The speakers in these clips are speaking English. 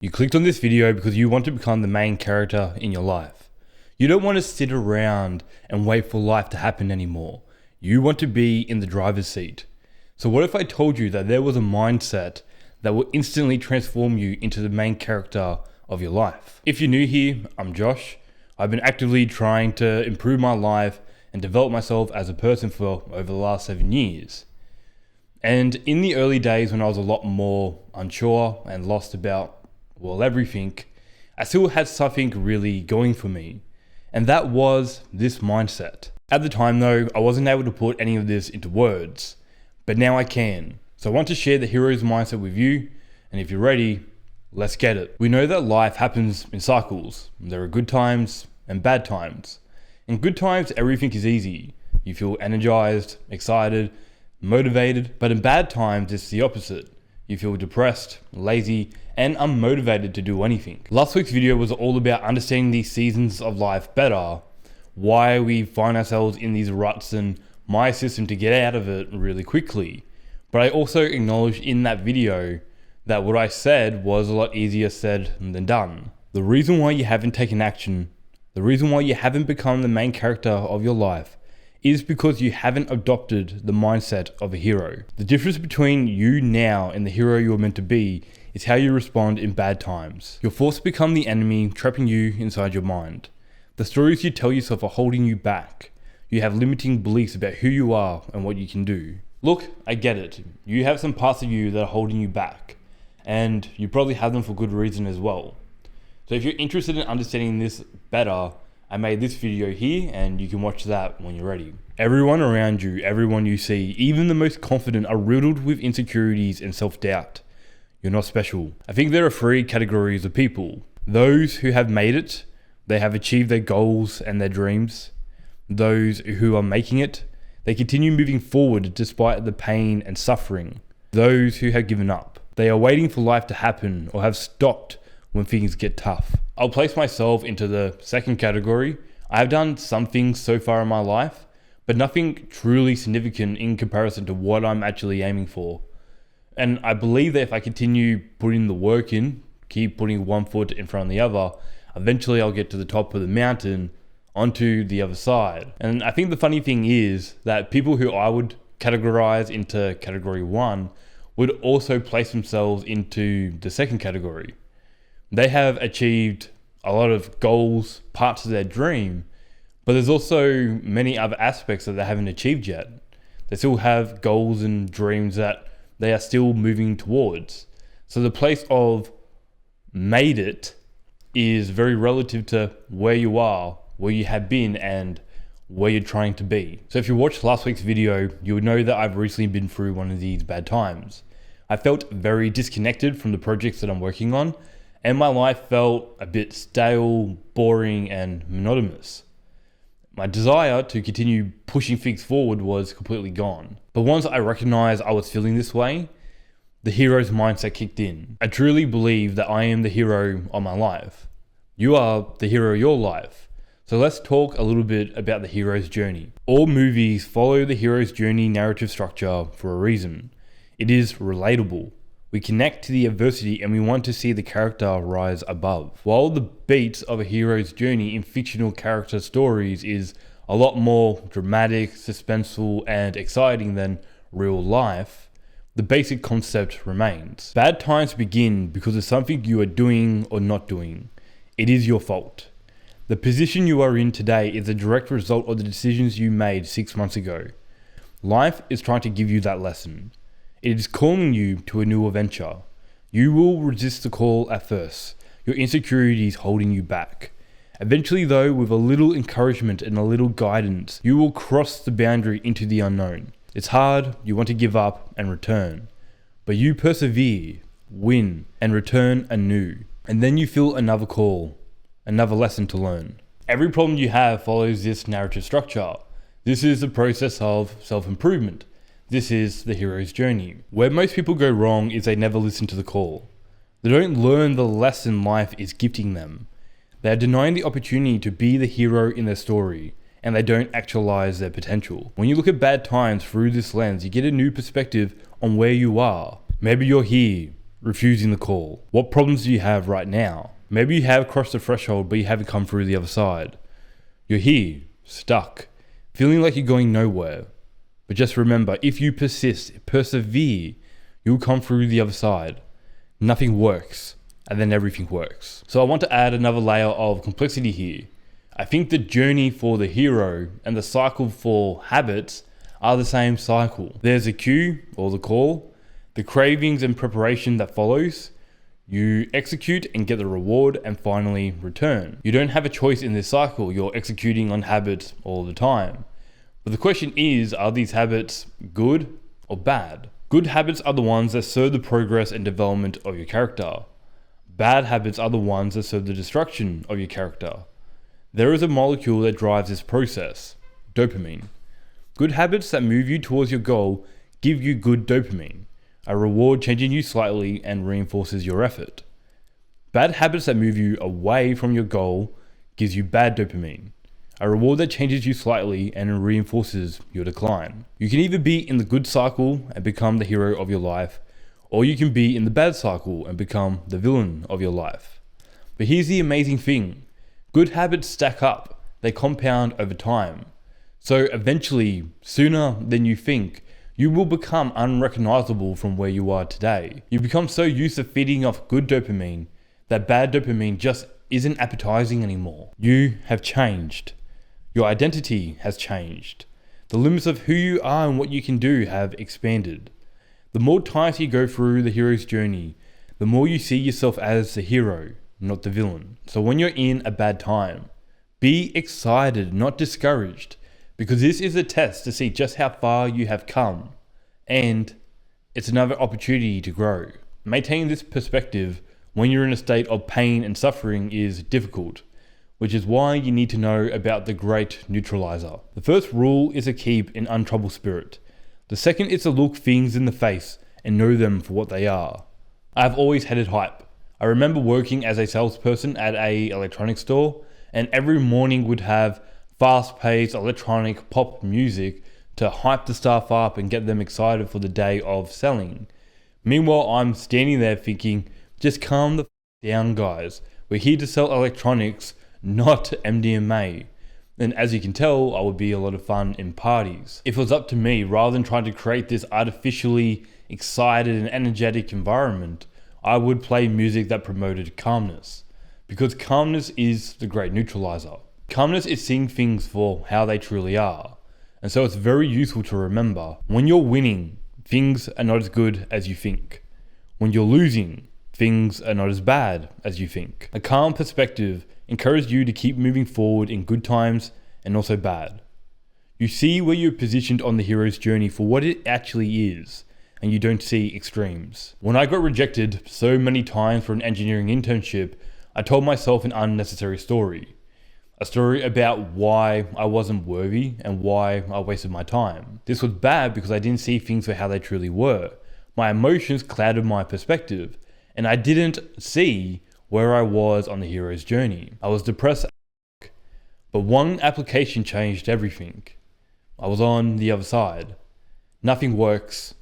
You clicked on this video because you want to become the main character in your life. You don't want to sit around and wait for life to happen anymore. You want to be in the driver's seat. So what if I told you that there was a mindset that will instantly transform you into the main character of your life? If you're new here, I'm Josh. I've been actively trying to improve my life and develop myself as a person for over the last 7 years. And in the early days when I was a lot more unsure and lost about everything, I still had something really going for me. And that was this mindset. At the time though, I wasn't able to put any of this into words, but now I can. So I want to share the hero's mindset with you, and if you're ready, let's get it. We know that life happens in cycles. There are good times and bad times. In good times, everything is easy. You feel energized, excited, motivated, but in bad times, it's the opposite. You feel depressed, lazy, and unmotivated to do anything. Last week's video was all about understanding these seasons of life better, why we find ourselves in these ruts and my system to get out of it really quickly. But I also acknowledged in that video that what I said was a lot easier said than done. The reason why you haven't taken action, the reason why you haven't become the main character of your life, is because you haven't adopted the mindset of a hero. The difference between you now and the hero you were meant to be is how you respond in bad times. You're forced to become the enemy, trapping you inside your mind. The stories you tell yourself are holding you back. You have limiting beliefs about who you are and what you can do. Look, I get it. You have some parts of you that are holding you back, and you probably have them for good reason as well. So if you're interested in understanding this better, I made this video here and you can watch that when you're ready. Everyone around you, everyone you see, even the most confident, are riddled with insecurities and self-doubt. You're not special. I think there are 3 categories of people. Those who have made it, they have achieved their goals and their dreams. Those who are making it, they continue moving forward despite the pain and suffering. Those who have given up, they are waiting for life to happen or have stopped when things get tough. I'll place myself into the second category. I have done some things so far in my life, but nothing truly significant in comparison to what I'm actually aiming for. And I believe that if I continue putting the work in, keep putting one foot in front of the other, eventually I'll get to the top of the mountain onto the other side. And I think the funny thing is that people who I would categorize into category 1 would also place themselves into the second category. They have achieved a lot of goals, parts of their dream, but there's also many other aspects that they haven't achieved yet. They still have goals and dreams that they are still moving towards. So the place of made it is very relative to where you are, where you have been, and where you're trying to be. So if you watched last week's video, you would know that I've recently been through one of these bad times. I felt very disconnected from the projects that I'm working on, and my life felt a bit stale, boring, and monotonous. My desire to continue pushing things forward was completely gone. But once I recognized I was feeling this way, the hero's mindset kicked in. I truly believe that I am the hero of my life. You are the hero of your life. So let's talk a little bit about the hero's journey. All movies follow the hero's journey narrative structure for a reason. It is relatable. We connect to the adversity and we want to see the character rise above. While the beats of a hero's journey in fictional character stories is a lot more dramatic, suspenseful, and exciting than real life, the basic concept remains. Bad times begin because of something you are doing or not doing. It is your fault. The position you are in today is a direct result of the decisions you made 6 months ago. Life is trying to give you that lesson. It is calling you to a new adventure. You will resist the call at first, your insecurities holding you back. Eventually though, with a little encouragement and a little guidance, you will cross the boundary into the unknown. It's hard, you want to give up and return. But you persevere, win, and return anew. And then you feel another call, another lesson to learn. Every problem you have follows this narrative structure. This is the process of self-improvement. This is the hero's journey. Where most people go wrong is they never listen to the call. They don't learn the lesson life is gifting them. They are denying the opportunity to be the hero in their story, and they don't actualize their potential. When you look at bad times through this lens, you get a new perspective on where you are. Maybe you're here, refusing the call. What problems do you have right now? Maybe you have crossed the threshold, but you haven't come through the other side. You're here, stuck, feeling like you're going nowhere. But just remember, if you persevere, you'll come through the other side. Nothing works, and then everything works. So I want to add another layer of complexity here. I think the journey for the hero and the cycle for habits are the same cycle. There's a cue, or the call, the cravings and preparation that follows. You execute and get the reward, and finally return. You don't have a choice in this cycle. You're executing on habits all the time. But the question is, are these habits good or bad? Good habits are the ones that serve the progress and development of your character. Bad habits are the ones that serve the destruction of your character. There is a molecule that drives this process, dopamine. Good habits that move you towards your goal give you good dopamine, a reward changing you slightly and reinforces your effort. Bad habits that move you away from your goal gives you bad dopamine, a reward that changes you slightly and reinforces your decline. You can either be in the good cycle and become the hero of your life, or you can be in the bad cycle and become the villain of your life. But here's the amazing thing. Good habits stack up. They compound over time. So eventually, sooner than you think, you will become unrecognizable from where you are today. You become so used to feeding off good dopamine that bad dopamine just isn't appetizing anymore. You have changed. Your identity has changed. The limits of who you are and what you can do have expanded. The more times you go through the hero's journey, the more you see yourself as the hero, not the villain. So when you're in a bad time, be excited, not discouraged, because this is a test to see just how far you have come, and it's another opportunity to grow. Maintaining this perspective when you're in a state of pain and suffering is difficult, which is why you need to know about the great neutralizer. The first rule is to keep an untroubled spirit. The second is to look things in the face and know them for what they are. I've always hated hype. I remember working as a salesperson at an electronics store, and every morning would have fast-paced electronic pop music to hype the staff up and get them excited for the day of selling. Meanwhile, I'm standing there thinking, just calm the down, guys. We're here to sell electronics, not MDMA. And as you can tell, I would be a lot of fun in parties. If it was up to me, rather than trying to create this artificially excited and energetic environment, I would play music that promoted calmness. Because calmness is the great neutralizer. Calmness is seeing things for how they truly are. And so it's very useful to remember, when you're winning, things are not as good as you think. When you're losing, things are not as bad as you think. A calm perspective encourages you to keep moving forward in good times and also bad. You see where you're positioned on the hero's journey for what it actually is, and you don't see extremes. When I got rejected so many times for an engineering internship, I told myself an unnecessary story. A story about why I wasn't worthy and why I wasted my time. This was bad because I didn't see things for how they truly were. My emotions clouded my perspective, and I didn't see where I was on the hero's journey. I was depressed, but one application changed everything. I was on the other side. Nothing works,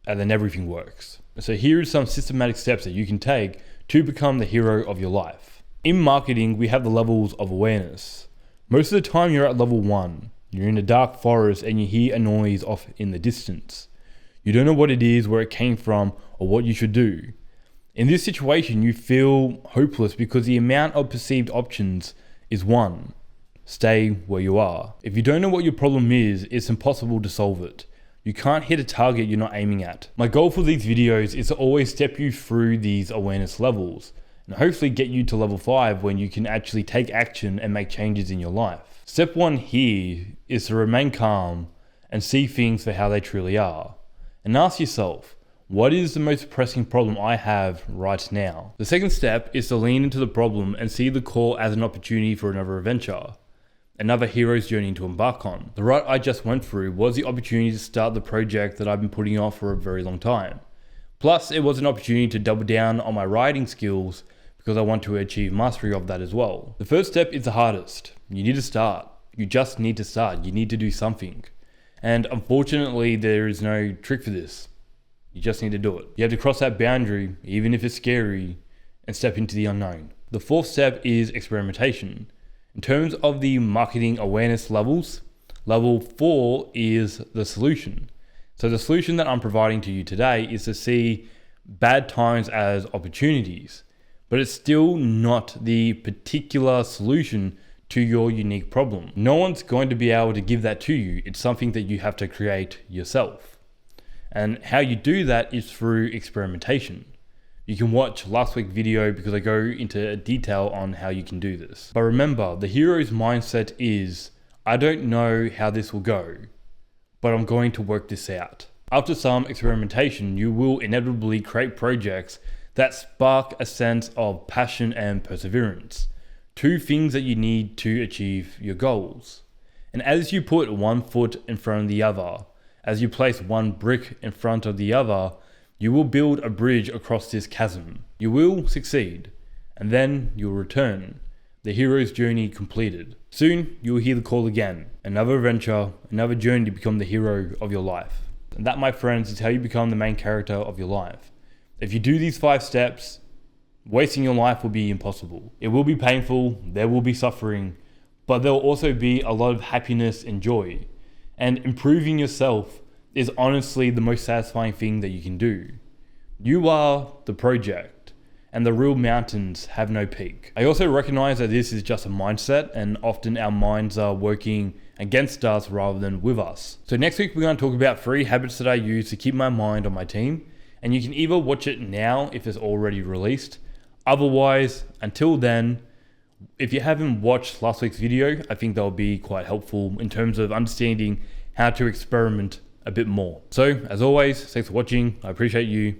and then everything works. So here are some systematic steps that you can take to become the hero of your life. In marketing, we have the levels of awareness. Most of the time you're at level 1. You're in a dark forest and you hear a noise off in the distance. You don't know what it is, where it came from, or what you should do. In this situation, you feel hopeless because the amount of perceived options is 1. Stay where you are. If you don't know what your problem is, it's impossible to solve it. You can't hit a target you're not aiming at. My goal for these videos is to always step you through these awareness levels, and hopefully get you to level 5 when you can actually take action and make changes in your life. Step 1 here is to remain calm and see things for how they truly are. And ask yourself, what is the most pressing problem I have right now? The second step is to lean into the problem and see the call as an opportunity for another adventure, another hero's journey to embark on. The route I just went through was the opportunity to start the project that I've been putting off for a very long time. Plus, it was an opportunity to double down on my writing skills because I want to achieve mastery of that as well. The first step is the hardest. You need to start. You just need to start. You need to do something. And unfortunately, there is no trick for this. You just need to do it. You have to cross that boundary, even if it's scary, and step into the unknown. The fourth step is experimentation. In terms of the marketing awareness levels, level 4 is the solution. So the solution that I'm providing to you today is to see bad times as opportunities, but it's still not the particular solution to your unique problem. No one's going to be able to give that to you. It's something that you have to create yourself. And how you do that is through experimentation. You can watch last week's video because I go into detail on how you can do this. But remember, the hero's mindset is, I don't know how this will go, but I'm going to work this out. After some experimentation, you will inevitably create projects that spark a sense of passion and perseverance. Two things that you need to achieve your goals. And as you put one foot in front of the other, as you place one brick in front of the other, you will build a bridge across this chasm. You will succeed, and then you'll return. The hero's journey completed. Soon, you will hear the call again. Another adventure, another journey to become the hero of your life. And that, my friends, is how you become the main character of your life. If you do these 5 steps, wasting your life will be impossible. It will be painful, there will be suffering, but there will also be a lot of happiness and joy. And improving yourself is honestly the most satisfying thing that you can do. You are the project, and the real mountains have no peak. I also recognize that this is just a mindset, and often our minds are working against us rather than with us. So next week, we're going to talk about 3 habits that I use to keep my mind on my team. And you can either watch it now if it's already released. Otherwise, until then, if you haven't watched last week's video, I think that'll be quite helpful in terms of understanding how to experiment a bit more. So as always, thanks for watching. I appreciate you.